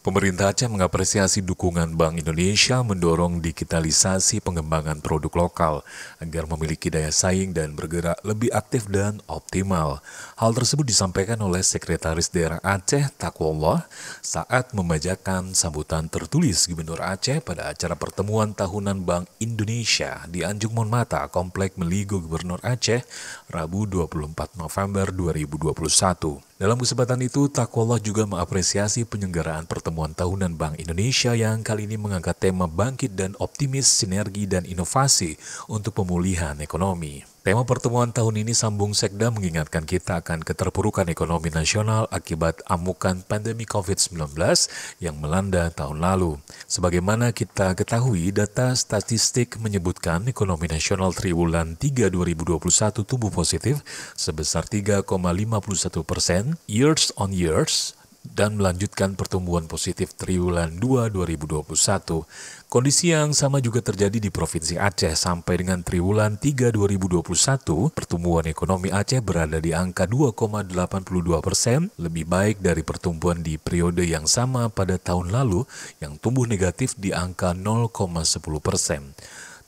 Pemerintah Aceh mengapresiasi dukungan Bank Indonesia mendorong digitalisasi pengembangan produk lokal agar memiliki daya saing dan bergerak lebih aktif dan optimal. Hal tersebut disampaikan oleh Sekretaris Daerah Aceh Taqwallah saat membacakan sambutan tertulis Gubernur Aceh pada acara pertemuan tahunan Bank Indonesia di Anjung Monmata, Komplek Meligo Gubernur Aceh, Rabu 24 November 2021. Dalam kesempatan itu, Taqwallah juga mengapresiasi penyelenggaraan pertemuan tahunan Bank Indonesia yang kali ini mengangkat tema bangkit dan optimis, sinergi dan inovasi untuk pemulihan ekonomi. Tema pertemuan tahun ini sambung Sekda mengingatkan kita akan keterpurukan ekonomi nasional akibat amukan pandemi COVID-19 yang melanda tahun lalu. Sebagaimana kita ketahui, data statistik menyebutkan ekonomi nasional triwulan 3 2021 tumbuh positif sebesar 3,51% years on years dan melanjutkan pertumbuhan positif triwulan 2 2021. Kondisi yang sama juga terjadi di Provinsi Aceh sampai dengan triwulan 3 2021, pertumbuhan ekonomi Aceh berada di angka 2,82%, lebih baik dari pertumbuhan di periode yang sama pada tahun lalu yang tumbuh negatif di angka 0,10%.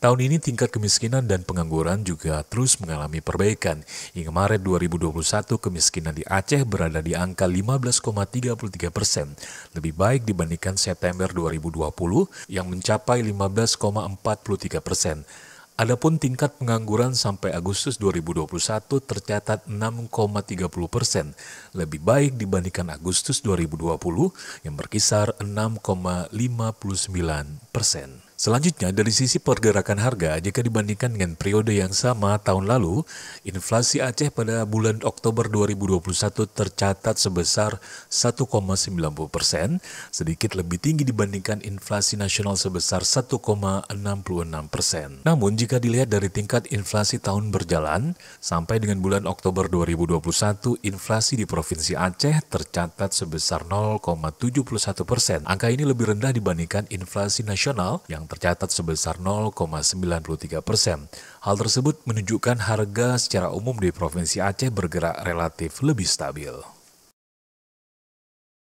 Tahun ini tingkat kemiskinan dan pengangguran juga terus mengalami perbaikan. Hingga Maret 2021, kemiskinan di Aceh berada di angka 15,33%, lebih baik dibandingkan September 2020 yang mencapai 15,43%. Adapun tingkat pengangguran sampai Agustus 2021 tercatat 6,30%, lebih baik dibandingkan Agustus 2020 yang berkisar 6,59%. Selanjutnya, dari sisi pergerakan harga, jika dibandingkan dengan periode yang sama tahun lalu, inflasi Aceh pada bulan Oktober 2021 tercatat sebesar 1,90%, sedikit lebih tinggi dibandingkan inflasi nasional sebesar 1,66%. Namun, jika dilihat dari tingkat inflasi tahun berjalan, sampai dengan bulan Oktober 2021, inflasi di Provinsi Aceh tercatat sebesar 0,71%. Angka ini lebih rendah dibandingkan inflasi nasional yang tercatat sebesar 0,93%. Hal tersebut menunjukkan harga secara umum di Provinsi Aceh bergerak relatif lebih stabil.